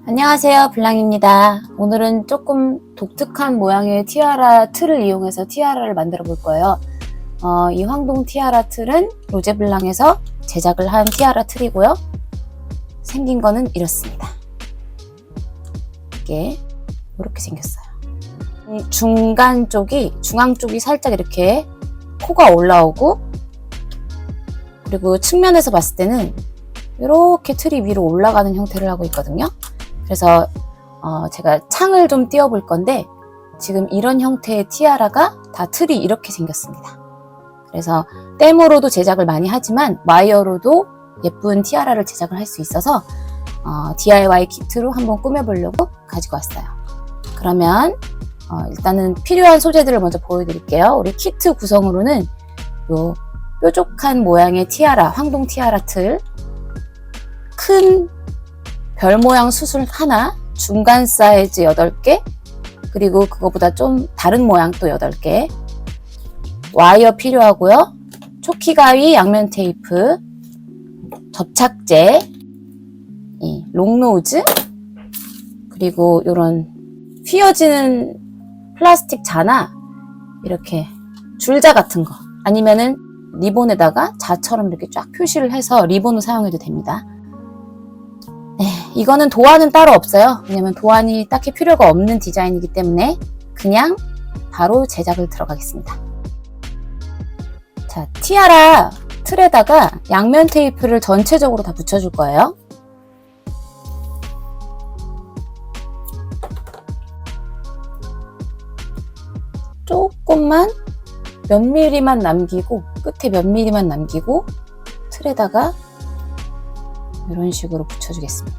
안녕하세요, 블랑입니다. 오늘은 조금 독특한 모양의 티아라 틀을 이용해서 티아라를 만들어 볼 거예요. 이 황동 티아라 틀은 로제블랑에서 제작을 한 티아라 틀이고요. 생긴 거는 이렇습니다. 이게 이렇게 생겼어요. 중간 쪽이, 중앙 쪽이 살짝 이렇게 코가 올라오고, 그리고 측면에서 봤을 때는 이렇게 틀이 위로 올라가는 형태를 하고 있거든요. 그래서 제가 창을 좀 띄워 볼 건데, 지금 이런 형태의 티아라가 다 틀이 이렇게 생겼습니다. 그래서 땜으로도 제작을 많이 하지만 와이어로도 예쁜 티아라를 제작을 할 수 있어서 DIY 키트로 한번 꾸며보려고 가지고 왔어요. 그러면 일단은 필요한 소재들을 먼저 보여드릴게요. 우리 키트 구성으로는 요 뾰족한 모양의 티아라, 황동 티아라 틀, 큰 별 모양 수술 하나, 중간 사이즈 8개, 그리고 그거보다 좀 다른 모양 또 8개, 와이어 필요하고요. 초키 가위, 양면 테이프, 접착제, 롱노즈, 그리고 이런 휘어지는 플라스틱 자나 이렇게 줄자 같은 거, 아니면은 리본에다가 자처럼 이렇게 쫙 표시를 해서 리본을 사용해도 됩니다. 네, 이거는 도안은 따로 없어요. 왜냐면 도안이 딱히 필요가 없는 디자인이기 때문에 그냥 바로 제작을 들어가겠습니다. 자, 티아라 틀에다가 양면 테이프를 전체적으로 다 붙여줄 거예요. 조금만 몇 미리만 남기고, 끝에 몇 미리만 남기고 틀에다가 이런 식으로 붙여주겠습니다.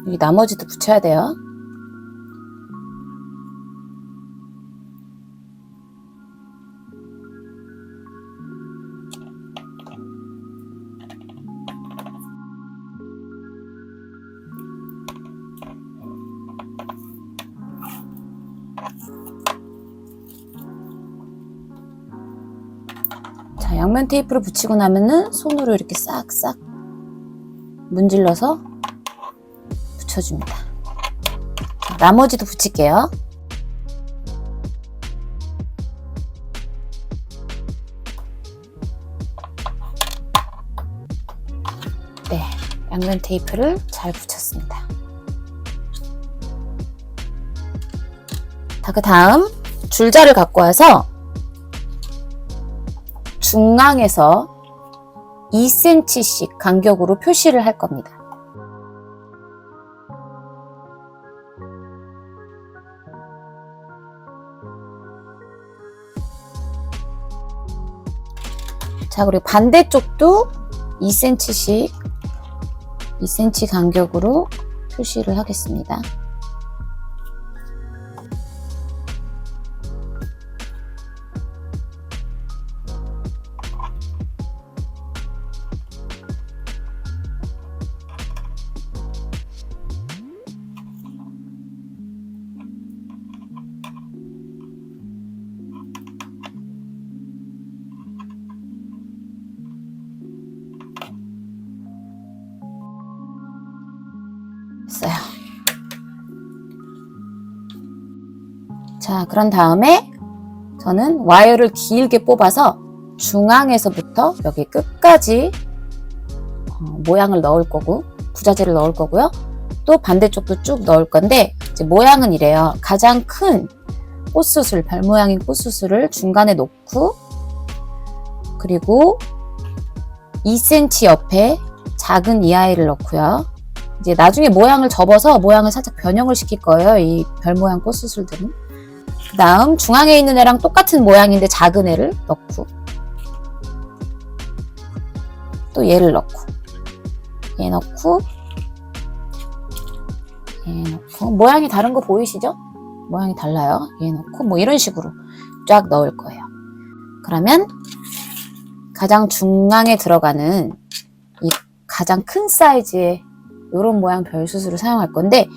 여기 나머지도 붙여야 돼요. 자, 양면 테이프를 붙이고 나면은 손으로 이렇게 싹싹 문질러서 붙여줍니다. 자, 나머지도 붙일게요. 네, 양면 테이프를 잘 붙였습니다. 자, 그 다음 줄자를 갖고 와서 중앙에서 2cm씩 간격으로 표시를 할 겁니다. 자, 그리고 반대쪽도 2cm씩 2cm 간격으로 표시를 하겠습니다. 됐어요. 자, 그런 다음에 저는 와이어를 길게 뽑아서 중앙에서부터 여기 끝까지 모양을 넣을 거고, 부자재를 넣을 거고요. 또 반대쪽도 쭉 넣을 건데, 이제 모양은 이래요. 가장 큰 꽃수술, 별 모양인 꽃수술을 중간에 놓고, 그리고 2cm 옆에 작은 이하이를 넣고요. 이제 나중에 모양을 접어서 모양을 살짝 변형을 시킬 거예요. 이 별 모양 꽃수술들은. 그 다음 중앙에 있는 애랑 똑같은 모양인데 작은 애를 넣고, 또 얘를 넣고, 얘 넣고, 얘 넣고, 모양이 다른 거 보이시죠? 모양이 달라요. 얘 넣고, 뭐 이런 식으로 쫙 넣을 거예요. 그러면 가장 중앙에 들어가는 이 가장 큰 사이즈의 이런 모양 별 수술을 사용할 건데,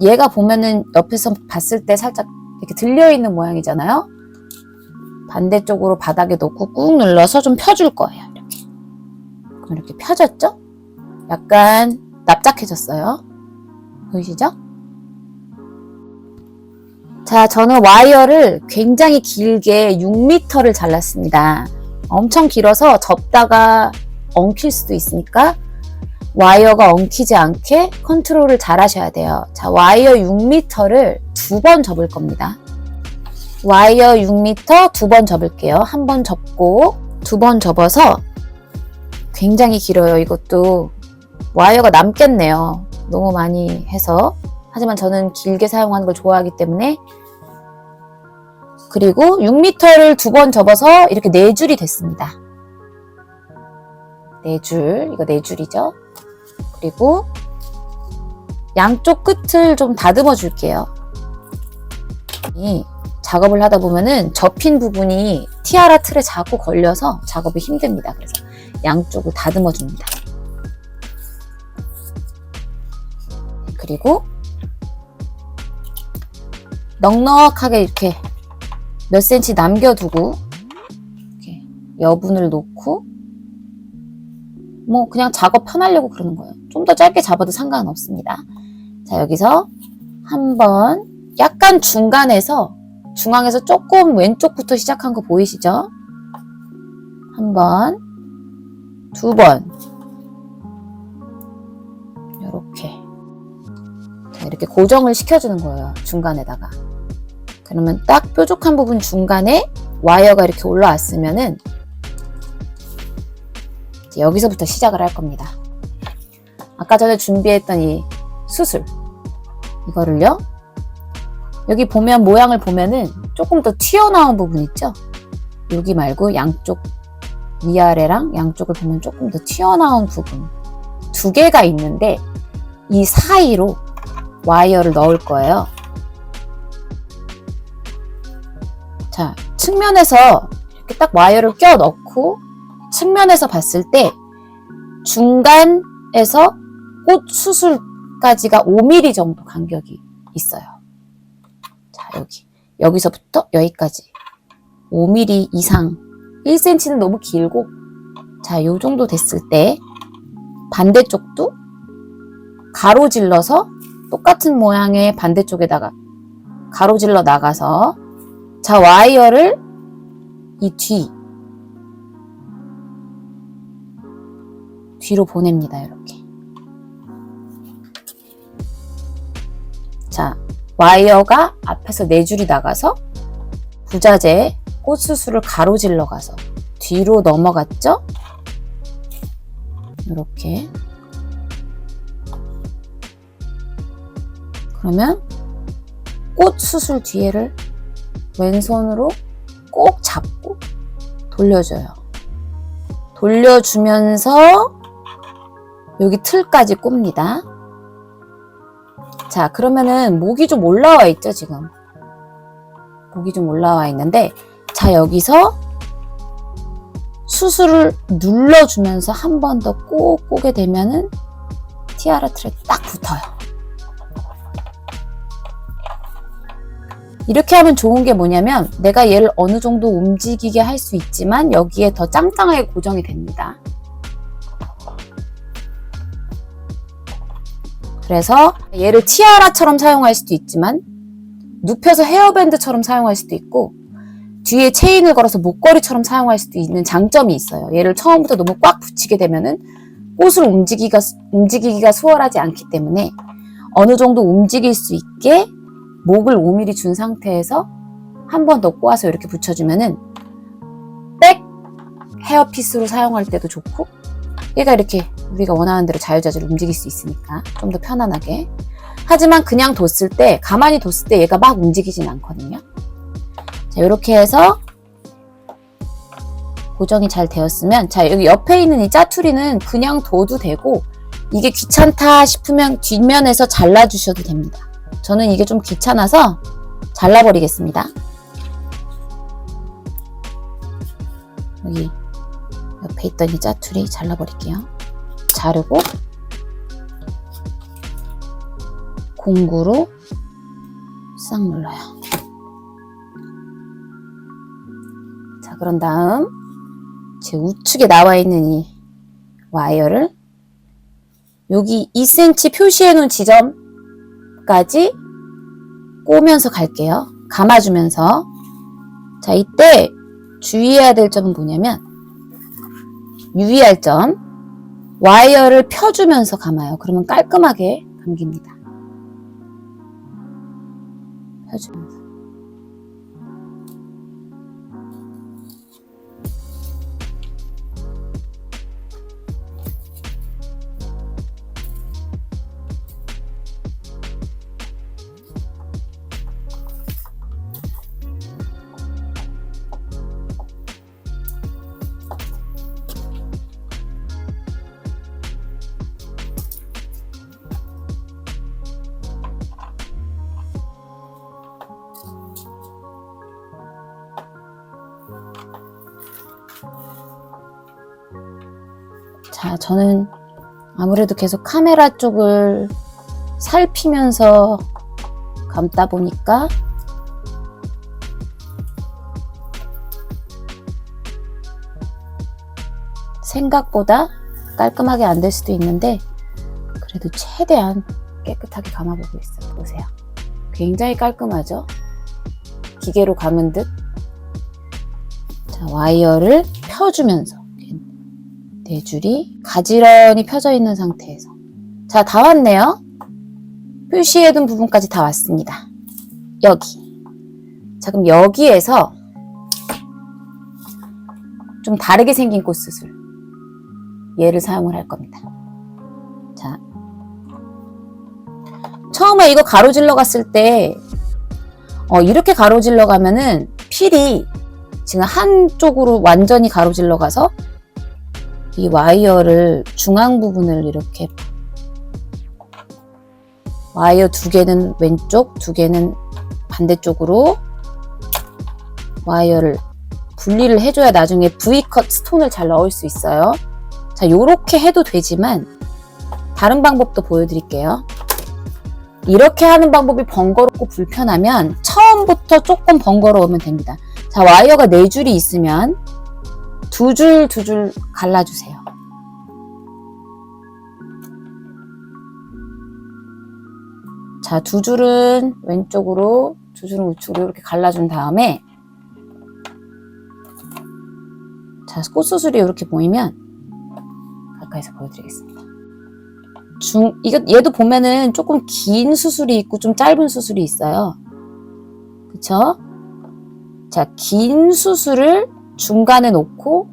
얘가 보면은 옆에서 봤을 때 살짝 이렇게 들려있는 모양이잖아요. 반대쪽으로 바닥에 놓고 꾹 눌러서 좀 펴줄 거예요. 이렇게. 그럼 이렇게 펴졌죠? 약간 납작해졌어요. 보이시죠? 자, 저는 와이어를 굉장히 길게 6m를 잘랐습니다. 엄청 길어서 접다가 엉킬 수도 있으니까 와이어가 엉키지 않게 컨트롤을 잘 하셔야 돼요. 자, 와이어 6m를 2번 접을 겁니다. 와이어 6m 2번 접을게요. 한 번 접고 2번 접어서 굉장히 길어요. 이것도 와이어가 남겠네요. 너무 많이 해서. 하지만 저는 길게 사용하는 걸 좋아하기 때문에. 그리고 6m를 2번 접어서 이렇게 4줄이 됐습니다. 4줄, 이거 4줄이죠. 그리고 양쪽 끝을 좀 다듬어 줄게요. 이 작업을 하다 보면은 접힌 부분이 티아라 틀에 자꾸 걸려서 작업이 힘듭니다. 그래서 양쪽을 다듬어 줍니다. 그리고 넉넉하게 이렇게 몇 cm 남겨두고 이렇게 여분을 놓고 뭐 그냥 작업 편하려고 그러는 거예요. 좀 더 짧게 잡아도 상관은 없습니다. 자, 여기서 한번 약간 중앙에서 조금 왼쪽부터 시작한 거 보이시죠? 한 번, 2번 이렇게. 자, 이렇게 고정을 시켜주는 거예요. 중간에다가. 그러면 딱 뾰족한 부분 중간에 와이어가 이렇게 올라왔으면은 이제 여기서부터 시작을 할 겁니다. 아까 전에 준비했던 이 수술 이거를요, 여기 보면 모양을 보면은 조금 더 튀어나온 부분 있죠? 여기 말고 양쪽 위아래랑 양쪽을 보면 조금 더 튀어나온 부분 2개가 있는데 이 사이로 와이어를 넣을 거예요. 자, 측면에서 이렇게 딱 와이어를 껴 넣고 측면에서 봤을 때 중간에서 꽃 수술까지가 5mm 정도 간격이 있어요. 자, 여기서부터 여기까지 5mm 이상, 1cm는 너무 길고, 자, 요 정도 됐을 때 반대쪽도 가로질러서 똑같은 모양의 반대쪽에다가 가로질러 나가서, 자, 와이어를 이 뒤로 보냅니다. 이렇게. 자, 와이어가 앞에서 4줄이 나가서 부자재 꽃수술을 가로질러 가서 뒤로 넘어갔죠? 이렇게. 그러면 꽃수술 뒤에를 왼손으로 꼭 잡고 돌려줘요. 돌려주면서 여기 틀까지 꼽니다. 자, 그러면은 목이 좀 올라와 있죠, 지금. 목이 좀 올라와 있는데, 자, 여기서 수술을 눌러주면서 한 번 더 꼭 꼬게 되면은 티아라 틀에 딱 붙어요. 이렇게 하면 좋은 게 뭐냐면 내가 얘를 어느 정도 움직이게 할 수 있지만 여기에 더 짱짱하게 고정이 됩니다. 그래서 얘를 티아라처럼 사용할 수도 있지만 눕혀서 헤어밴드처럼 사용할 수도 있고 뒤에 체인을 걸어서 목걸이처럼 사용할 수도 있는 장점이 있어요. 얘를 처음부터 너무 꽉 붙이게 되면은 꽃을 움직이기가 수월하지 않기 때문에 어느 정도 움직일 수 있게 목을 5mm 준 상태에서 한 번 더 꼬아서 이렇게 붙여주면은 백 헤어피스로 사용할 때도 좋고, 얘가 이렇게 우리가 원하는 대로 자유자재로 움직일 수 있으니까 좀 더 편안하게. 하지만 그냥 뒀을 때, 가만히 뒀을 때 얘가 막 움직이진 않거든요. 자, 이렇게 해서 고정이 잘 되었으면, 자, 여기 옆에 있는 이 짜투리는 그냥 둬도 되고, 이게 귀찮다 싶으면 뒷면에서 잘라주셔도 됩니다. 저는 이게 좀 귀찮아서 잘라버리겠습니다. 여기 옆에 있던 이 짜투리 잘라버릴게요. 자르고 공구로 싹 눌러요. 그런 다음 제 우측에 나와 있는 이 와이어를 여기 2cm 표시해 놓은 지점까지 꼬면서 갈게요. 감아주면서. 자, 이때 주의해야 될 점은 뭐냐면, 유의할 점, 와이어를 펴주면서 감아요. 그러면 깔끔하게 감깁니다. 펴주면서. 자, 저는 아무래도 계속 카메라 쪽을 살피면서 감다 보니까 생각보다 깔끔하게 안 될 수도 있는데 그래도 최대한 깨끗하게 감아보고 있어요. 보세요. 굉장히 깔끔하죠? 기계로 감은 듯. 자, 와이어를 펴주면서 네 줄이 가지런히 펴져 있는 상태에서. 자, 다 왔네요. 표시해둔 부분까지 다 왔습니다. 여기. 자, 그럼 여기에서 좀 다르게 생긴 꽃수술, 얘를 사용을 할 겁니다. 자, 처음에 이거 가로질러 갔을 때 이렇게 가로질러 가면은 필이 지금 한쪽으로 완전히 가로질러 가서 이 와이어를 중앙 부분을 이렇게, 와이어 두 개는 왼쪽, 두 개는 반대쪽으로 와이어를 분리를 해줘야 나중에 V컷 스톤을 잘 넣을 수 있어요. 자, 요렇게 해도 되지만 다른 방법도 보여드릴게요. 이렇게 하는 방법이 번거롭고 불편하면 처음부터 조금 번거로우면 됩니다. 자, 와이어가 4줄이 있으면 두 줄 갈라주세요. 자, 2줄은 왼쪽으로, 2줄은 우측으로 이렇게 갈라준 다음에, 자, 꽃수술이 이렇게 보이면 가까이서 보여드리겠습니다. 얘도 보면은 조금 긴 수술이 있고 좀 짧은 수술이 있어요. 그쵸? 자, 긴 수술을 중간에 놓고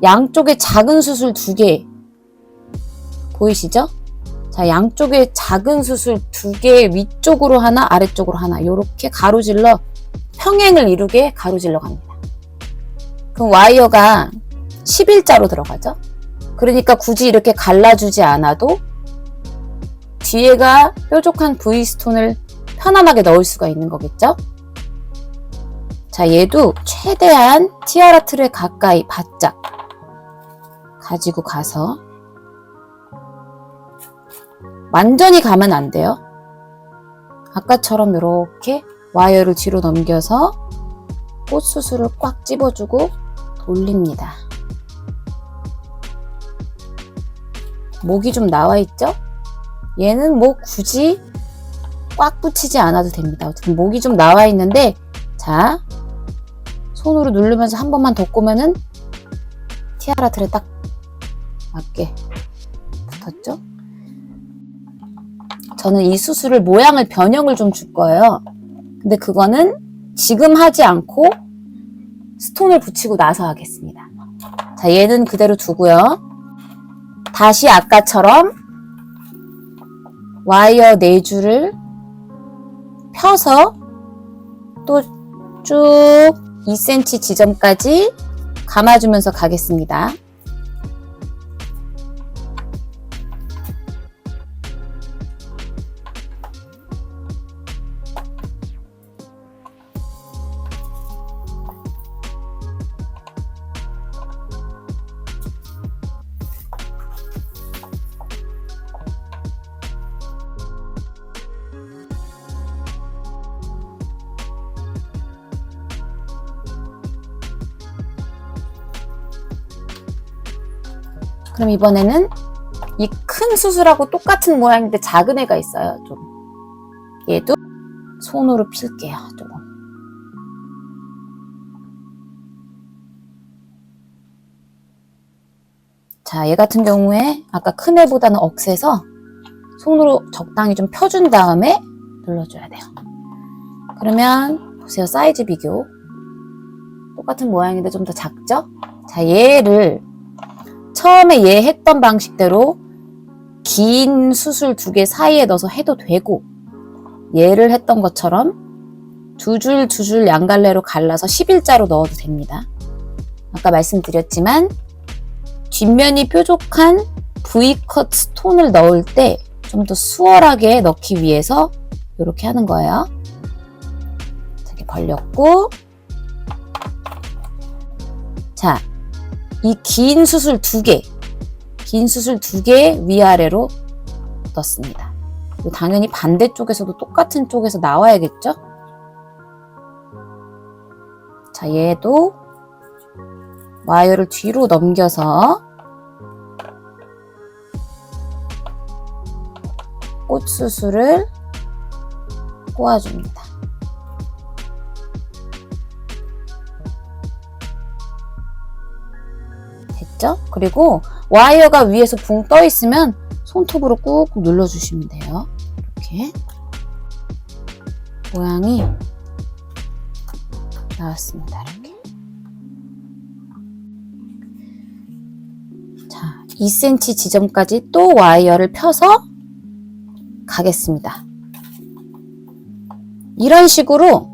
양쪽에 작은 수술 2개 보이시죠? 자, 양쪽에 작은 수술 2개 위쪽으로 하나 아래쪽으로 하나 이렇게 가로질러 평행을 이루게 가로질러 갑니다. 그럼 와이어가 11자로 들어가죠? 그러니까 굳이 이렇게 갈라주지 않아도 뒤에가 뾰족한 V스톤을 편안하게 넣을 수가 있는 거겠죠? 자, 얘도 최대한 티아라 틀에 가까이 바짝 가지고 가서, 완전히 가면 안 돼요. 아까처럼 이렇게 와이어를 뒤로 넘겨서 꽃수술을 꽉 집어주고 돌립니다. 목이 좀 나와 있죠? 얘는 뭐 굳이 꽉 붙이지 않아도 됩니다. 어쨌든 목이 좀 나와 있는데, 자, 손으로 누르면서 한 번만 더 꼬면은 티아라 틀에 딱 맞게 붙었죠? 저는 이 수술을 모양을 변형을 좀 줄 거예요. 근데 그거는 지금 하지 않고 스톤을 붙이고 나서 하겠습니다. 자, 얘는 그대로 두고요. 다시 아까처럼 와이어 4줄을 펴서 또 쭉 2cm 지점까지 감아주면서 가겠습니다. 그럼 이번에는 이 큰 수술하고 똑같은 모양인데 작은 애가 있어요. 좀 얘도 손으로 필게요. 조금. 자, 얘 같은 경우에 아까 큰 애보다는 억세서 손으로 적당히 좀 펴준 다음에 눌러줘야 돼요. 그러면 보세요. 사이즈 비교. 똑같은 모양인데 좀 더 작죠? 자, 얘를 처음에 얘 했던 방식대로 긴 수술 2개 사이에 넣어서 해도 되고, 얘를 했던 것처럼 두 줄 양갈래로 갈라서 11자로 넣어도 됩니다. 아까 말씀드렸지만 뒷면이 뾰족한 V컷 스톤을 넣을 때 좀 더 수월하게 넣기 위해서 이렇게 하는 거예요. 이렇게 벌렸고, 자, 이 긴 수술 2개, 위아래로 넣습니다. 당연히 반대쪽에서도 똑같은 쪽에서 나와야겠죠? 자, 얘도 와이어를 뒤로 넘겨서 꽃 수술을 꼬아줍니다. 됐죠? 그리고 와이어가 위에서 붕 떠 있으면 손톱으로 꾹꾹 눌러주시면 돼요. 이렇게 모양이 나왔습니다. 이렇게. 자, 2cm 지점까지 또 와이어를 펴서 가겠습니다. 이런 식으로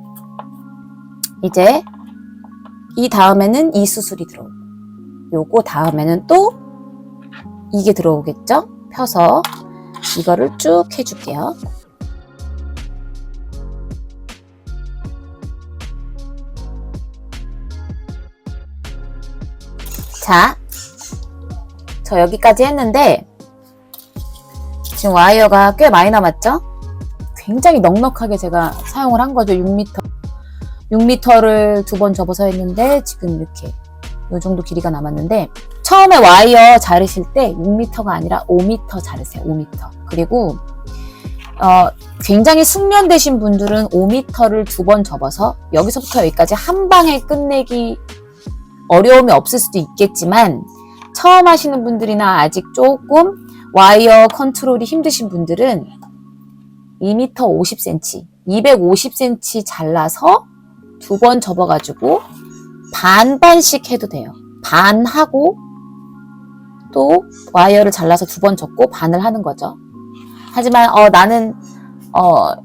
이제 이 다음에는 이 수술이 들어오고, 요거 다음에는 또 이게 들어오겠죠? 펴서 이거를 쭉 해줄게요. 자, 저 여기까지 했는데 지금 와이어가 꽤 많이 남았죠? 굉장히 넉넉하게 제가 사용을 한 거죠. 6m를 2번 접어서 했는데 지금 이렇게 이 정도 길이가 남았는데, 처음에 와이어 자르실 때 6m가 아니라 5m 자르세요. 5m. 그리고 굉장히 숙련되신 분들은 5m를 2번 접어서 여기서부터 여기까지 한 방에 끝내기 어려움이 없을 수도 있겠지만, 처음 하시는 분들이나 아직 조금 와이어 컨트롤이 힘드신 분들은 2m 50cm, 250cm 잘라서 2번 접어가지고 반반씩 해도 돼요. 반 하고 또 와이어를 잘라서 2번 접고 반을 하는 거죠. 하지만 나는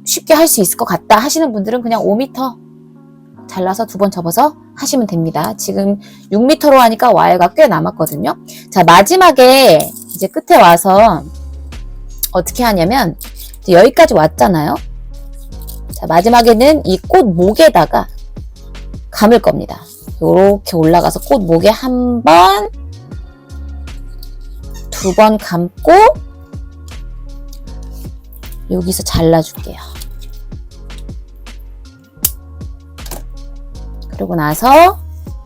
쉽게 할 수 있을 것 같다 하시는 분들은 그냥 5m 잘라서 2번 접어서 하시면 됩니다. 지금 6m로 하니까 와이어가 꽤 남았거든요. 자, 마지막에 이제 끝에 와서 어떻게 하냐면, 여기까지 왔잖아요. 자, 마지막에는 이 꽃 목에다가 감을 겁니다. 이렇게 올라가서 꽃 목에 1번, 2번 감고 여기서 잘라줄게요. 그리고 나서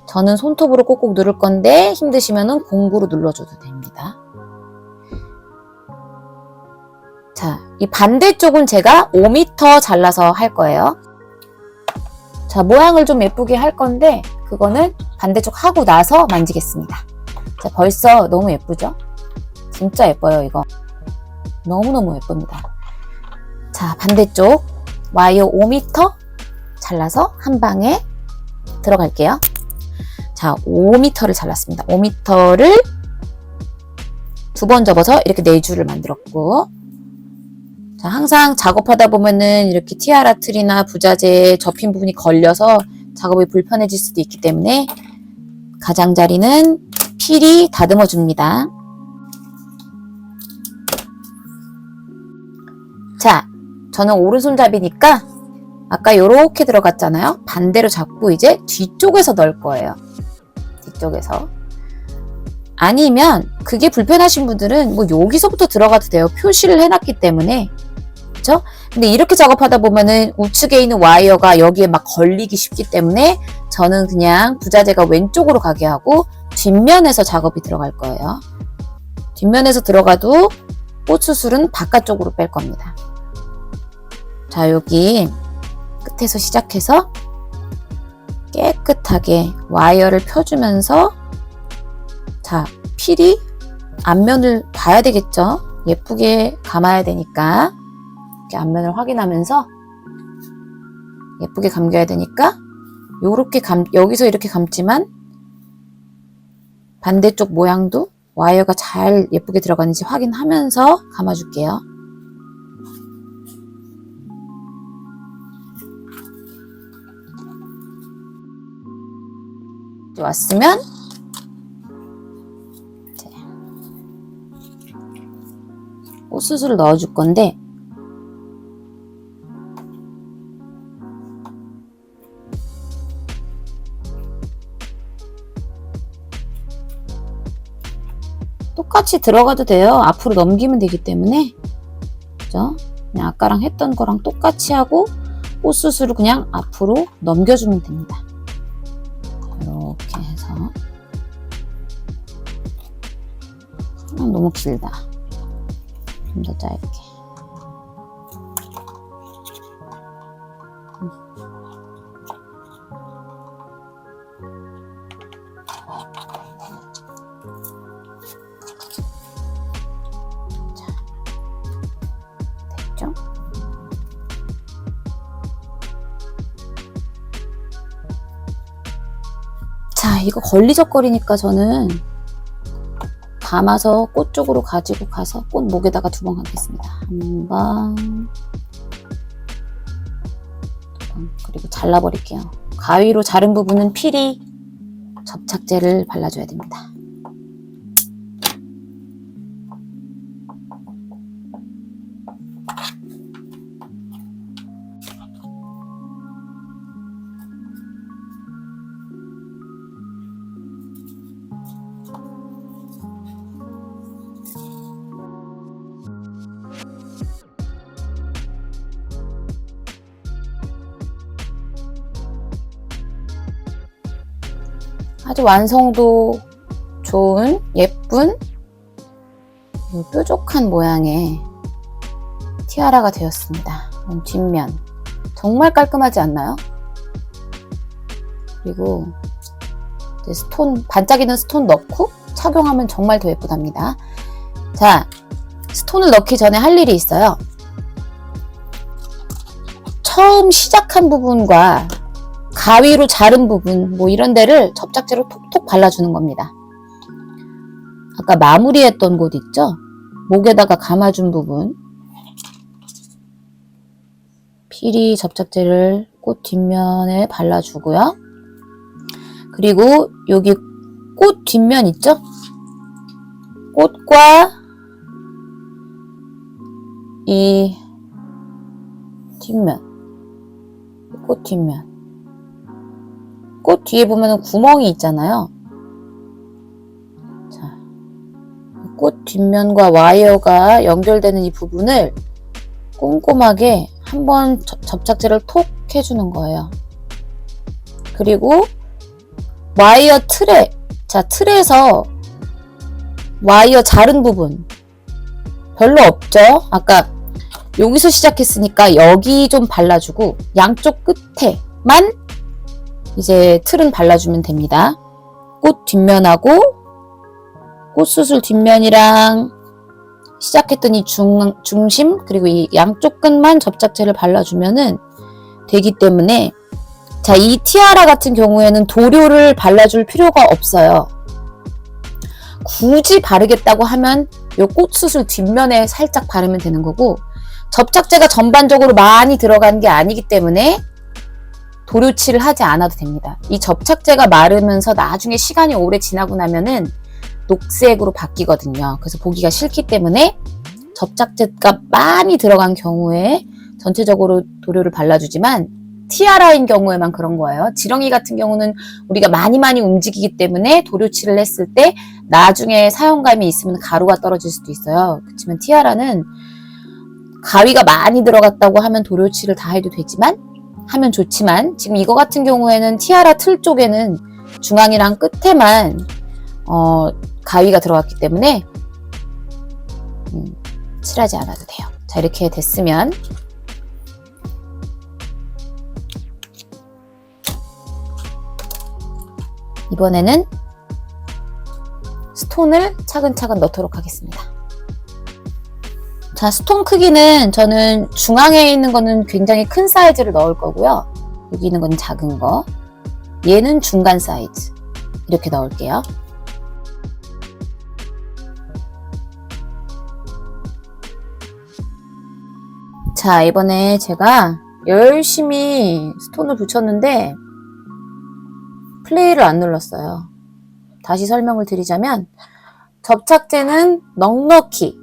저는 손톱으로 꼭꼭 누를 건데 힘드시면은 공구로 눌러줘도 됩니다. 자, 이 반대쪽은 제가 5m 잘라서 할 거예요. 자, 모양을 좀 예쁘게 할 건데 그거는 반대쪽 하고 나서 만지겠습니다. 자, 벌써 너무 예쁘죠? 진짜 예뻐요, 이거. 너무너무 예쁩니다. 자, 반대쪽 와이어 5m 잘라서 한 방에 들어갈게요. 자, 5m를 잘랐습니다. 5m를 2번 접어서 이렇게 4줄을 만들었고, 자, 항상 작업하다 보면은 이렇게 티아라 틀이나 부자재 접힌 부분이 걸려서 작업이 불편해질 수도 있기 때문에 가장자리는 필히 다듬어 줍니다. 자, 저는 오른손잡이니까 아까 요렇게 들어갔잖아요. 반대로 잡고 이제 뒤쪽에서 넣을 거예요. 뒤쪽에서. 아니면 그게 불편하신 분들은 뭐 여기서부터 들어가도 돼요. 표시를 해놨기 때문에. 그쵸? 근데 이렇게 작업하다 보면은 우측에 있는 와이어가 여기에 막 걸리기 쉽기 때문에 저는 그냥 부자재가 왼쪽으로 가게 하고 뒷면에서 작업이 들어갈 거예요. 뒷면에서 들어가도 꽃수술은 바깥쪽으로 뺄 겁니다. 자, 여기 끝에서 시작해서 깨끗하게 와이어를 펴주면서, 자, 필이 앞면을 봐야 되겠죠? 예쁘게 감아야 되니까 이렇게 앞면을 확인하면서 예쁘게 감겨야 되니까 요렇게 여기서 이렇게 감지만 반대쪽 모양도 와이어가 잘 예쁘게 들어가는지 확인하면서 감아줄게요. 왔으면 꽃수술을 넣어줄 건데, 똑같이 들어가도 돼요. 앞으로 넘기면 되기 때문에. 그죠? 그냥 아까랑 했던 거랑 똑같이 하고 꽃수술을 그냥 앞으로 넘겨주면 됩니다. 이렇게 해서. 너무 길다. 좀 더 짧게. 됐죠? 자, 이거 걸리적거리니까 저는 감아서 꽃 쪽으로 가지고 가서 꽃 목에다가 2번 감겠습니다. 1번, 2번, 그리고 잘라버릴게요. 가위로 자른 부분은 필히 접착제를 발라줘야 됩니다. 아주 완성도 좋은 예쁜 뾰족한 모양의 티아라가 되었습니다. 뒷면 정말 깔끔하지 않나요? 그리고 이제 스톤, 반짝이는 스톤 넣고 착용하면 정말 더 예쁘답니다. 자, 스톤을 넣기 전에 할 일이 있어요. 처음 시작한 부분과 가위로 자른 부분, 뭐 이런 데를 접착제로 톡톡 발라주는 겁니다. 아까 마무리했던 곳 있죠? 목에다가 감아준 부분. 필히 접착제를 꽃 뒷면에 발라주고요. 그리고 여기 꽃 뒷면 있죠? 꽃과 이 뒷면, 꽃 뒷면. 꽃 뒤에 보면 구멍이 있잖아요. 자, 꽃 뒷면과 와이어가 연결되는 이 부분을 꼼꼼하게 한번 접착제를 톡 해주는 거예요. 그리고 와이어 틀에, 자, 틀에서 와이어 자른 부분 별로 없죠? 아까 여기서 시작했으니까 여기 좀 발라주고 양쪽 끝에만 이제 틀은 발라주면 됩니다. 꽃 뒷면하고 꽃수술 뒷면이랑 시작했던 이 중심, 그리고 이 양쪽 끝만 접착제를 발라주면은 되기 때문에, 자, 이 티아라 같은 경우에는 도료를 발라줄 필요가 없어요. 굳이 바르겠다고 하면 이 꽃수술 뒷면에 살짝 바르면 되는 거고, 접착제가 전반적으로 많이 들어간 게 아니기 때문에 도료칠을 하지 않아도 됩니다. 이 접착제가 마르면서 나중에 시간이 오래 지나고 나면은 녹색으로 바뀌거든요. 그래서 보기가 싫기 때문에 접착제가 많이 들어간 경우에 전체적으로 도료를 발라주지만, 티아라인 경우에만 그런 거예요. 지렁이 같은 경우는 우리가 많이 움직이기 때문에 도료칠을 했을 때 나중에 사용감이 있으면 가루가 떨어질 수도 있어요. 그렇지만 티아라는 가위가 많이 들어갔다고 하면 도료칠을 다 해도 되지만, 하면 좋지만, 지금 이거 같은 경우에는 티아라 틀 쪽에는 중앙이랑 끝에만 가위가 들어갔기 때문에 칠하지 않아도 돼요. 자, 이렇게 됐으면 이번에는 스톤을 차근차근 넣도록 하겠습니다. 자, 스톤 크기는 저는 중앙에 있는 거는 굉장히 큰 사이즈를 넣을 거고요. 여기 있는 건 작은 거. 얘는 중간 사이즈. 이렇게 넣을게요. 자, 이번에 제가 열심히 스톤을 붙였는데 플레이를 안 눌렀어요. 다시 설명을 드리자면 접착제는 넉넉히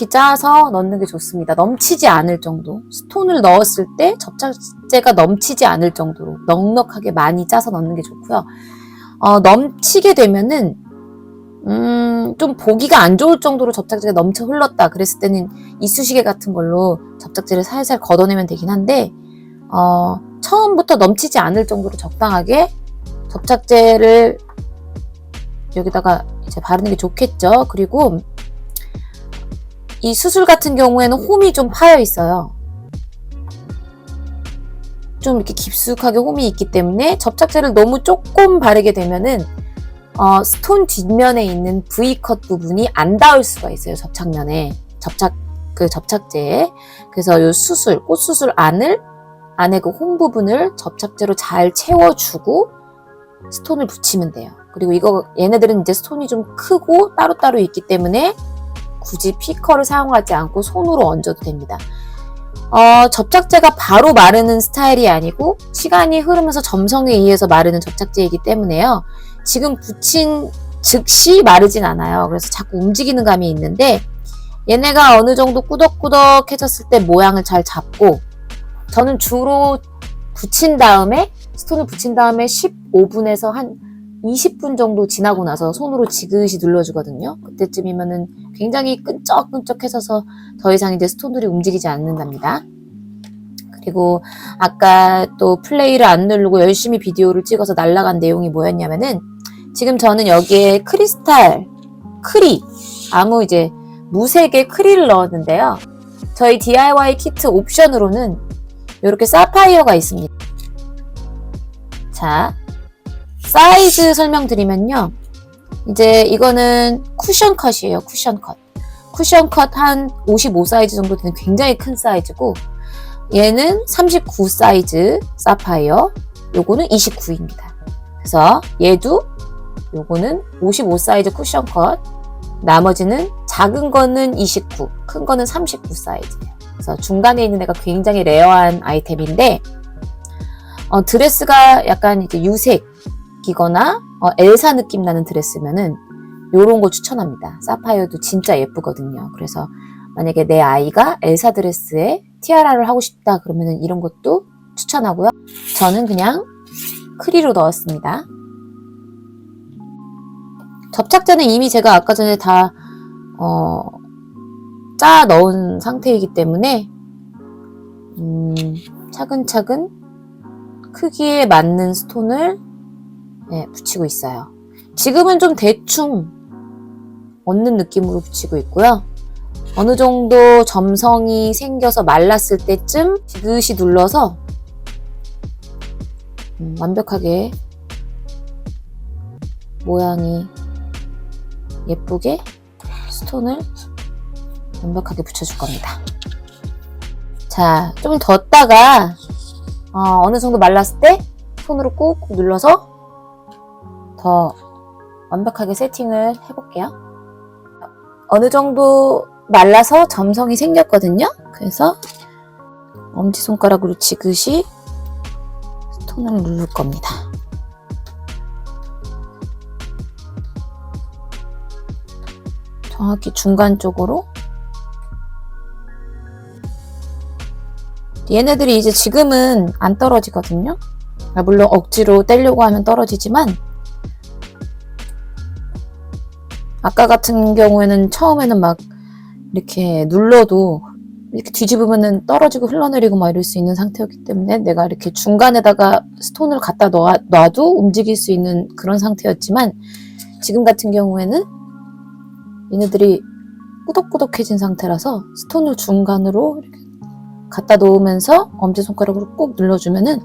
짜서 넣는 게 좋습니다. 넘치지 않을 정도. 스톤을 넣었을 때 접착제가 넘치지 않을 정도로 넉넉하게 많이 짜서 넣는 게 좋고요. 넘치게 되면은 좀 보기가 안 좋을 정도로 접착제가 넘쳐 흘렀다 그랬을 때는 이쑤시개 같은 걸로 접착제를 살살 걷어내면 되긴 한데 처음부터 넘치지 않을 정도로 적당하게 접착제를 여기다가 이제 바르는 게 좋겠죠. 그리고 이 수술 같은 경우에는 홈이 좀 파여 있어요. 좀 이렇게 깊숙하게 홈이 있기 때문에 접착제를 너무 조금 바르게 되면은 스톤 뒷면에 있는 V컷 부분이 안 닿을 수가 있어요. 접착면에 접착제에. 그래서 이 꽃수술 안에 그 홈 부분을 접착제로 잘 채워주고 스톤을 붙이면 돼요. 그리고 얘네들은 이제 스톤이 좀 크고 따로따로 있기 때문에 굳이 피커를 사용하지 않고 손으로 얹어도 됩니다. 접착제가 바로 마르는 스타일이 아니고 시간이 흐르면서 점성에 의해서 마르는 접착제이기 때문에요. 지금 붙인 즉시 마르진 않아요. 그래서 자꾸 움직이는 감이 있는데 얘네가 어느 정도 꾸덕꾸덕해졌을 때 모양을 잘 잡고 저는 주로 스톤을 붙인 다음에 15분에서 한 20분 정도 지나고 나서 손으로 지그시 눌러주거든요. 그때쯤이면은 굉장히 끈적끈적해져서 더 이상 이제 스톤들이 움직이지 않는답니다. 그리고 아까 또 플레이를 안 누르고 열심히 비디오를 찍어서 날라간 내용이 뭐였냐면은 지금 저는 여기에 아무 이제 무색의 크릴을 넣었는데요. 저희 DIY 키트 옵션으로는 이렇게 사파이어가 있습니다. 자, 사이즈 설명드리면요. 이제 이거는 쿠션 컷이에요. 쿠션 컷 한 55 사이즈 정도 되는 굉장히 큰 사이즈고 얘는 39 사이즈 사파이어, 요거는 29입니다. 그래서 요거는 55 사이즈 쿠션 컷, 나머지는 작은 거는 29, 큰 거는 39 사이즈예요. 그래서 중간에 있는 애가 굉장히 레어한 아이템인데 드레스가 약간 이제 유색이거나 엘사 느낌 나는 드레스면은 요런 거 추천합니다. 사파이어도 진짜 예쁘거든요. 그래서 만약에 내 아이가 엘사 드레스에 티아라를 하고 싶다 그러면은 이런 것도 추천하고요. 저는 그냥 크리로 넣었습니다. 접착제는 이미 제가 아까 전에 다 짜 넣은 상태이기 때문에 차근차근 크기에 맞는 스톤을 붙이고 있어요. 지금은 좀 대충 얹는 느낌으로 붙이고 있고요. 어느 정도 점성이 생겨서 말랐을 때쯤 지그시 눌러서 완벽하게 모양이 예쁘게 스톤을 완벽하게 붙여줄 겁니다. 자, 좀 뒀다가 어느 정도 말랐을 때 손으로 꾹꾹 눌러서 더 완벽하게 세팅을 해볼게요. 어느 정도 말라서 점성이 생겼거든요. 그래서 엄지손가락으로 지그시 스톤을 누를 겁니다. 정확히 중간 쪽으로. 얘네들이 이제 지금은 안 떨어지거든요. 물론 억지로 떼려고 하면 떨어지지만 아까 같은 경우에는 처음에는 막 이렇게 눌러도 이렇게 뒤집으면은 떨어지고 흘러내리고 막 이럴 수 있는 상태였기 때문에 내가 이렇게 중간에다가 스톤을 갖다 놔도 움직일 수 있는 그런 상태였지만 지금 같은 경우에는 얘네들이 꾸덕꾸덕해진 상태라서 스톤을 중간으로 이렇게 갖다 놓으면서 엄지손가락으로 꾹 눌러주면은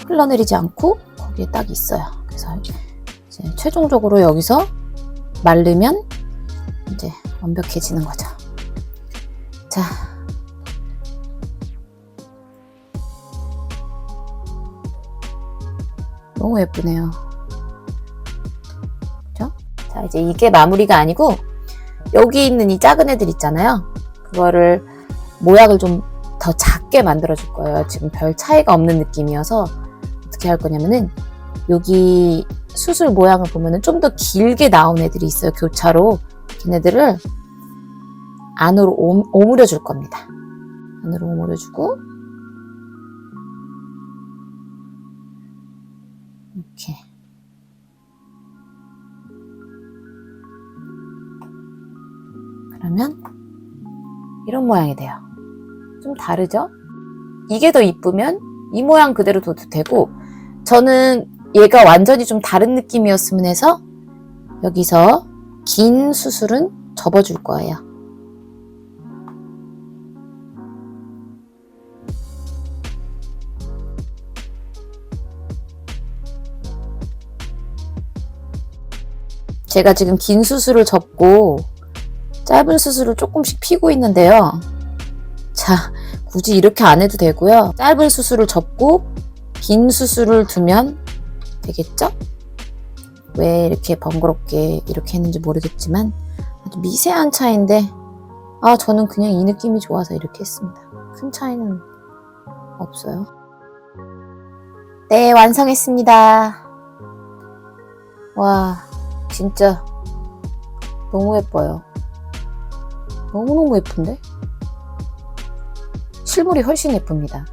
흘러내리지 않고 거기에 딱 있어요. 그래서 이제 최종적으로 여기서 마르면 이제 완벽해지는 거죠. 자, 너무 예쁘네요. 그죠? 자, 이제 이게 마무리가 아니고 여기 있는 이 작은 애들 있잖아요. 그거를 모양을 좀 더 작게 만들어 줄 거예요. 지금 별 차이가 없는 느낌이어서 어떻게 할 거냐면은 여기 수술 모양을 보면은 좀 더 길게 나온 애들이 있어요. 교차로. 걔네들을 안으로 오므려 줄 겁니다. 안으로 오므려 주고 이렇게 그러면 이런 모양이 돼요. 좀 다르죠? 이게 더 이쁘면 이 모양 그대로 둬도 되고, 저는 얘가 완전히 좀 다른 느낌이었으면 해서 여기서 긴 수술은 접어줄 거예요. 제가 지금 긴 수술을 접고 짧은 수술을 조금씩 피고 있는데요. 자, 굳이 이렇게 안 해도 되고요. 짧은 수술을 접고 긴 수술을 두면 되겠죠? 왜 이렇게 번거롭게 이렇게 했는지 모르겠지만 아주 미세한 차이인데 저는 그냥 이 느낌이 좋아서 이렇게 했습니다. 큰 차이는 없어요. 네, 완성했습니다. 와, 진짜 너무 예뻐요. 너무너무 예쁜데? 실물이 훨씬 예쁩니다.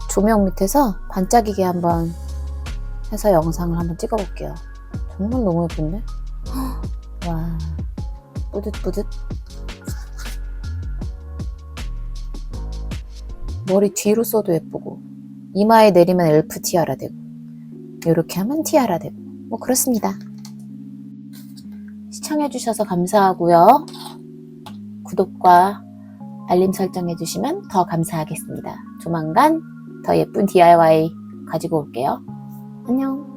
조명 밑에서 반짝이게 한번 해서 영상을 한번 찍어볼게요. 정말 너무 예쁜데? 와, 뿌듯뿌듯. 머리 뒤로 써도 예쁘고, 이마에 내리면 엘프 티아라 되고, 이렇게 하면 티아라 되고, 뭐 그렇습니다. 시청해주셔서 감사하고요. 구독과 알림 설정해주시면 더 감사하겠습니다. 조만간 더 예쁜 DIY 가지고 올게요. 안녕.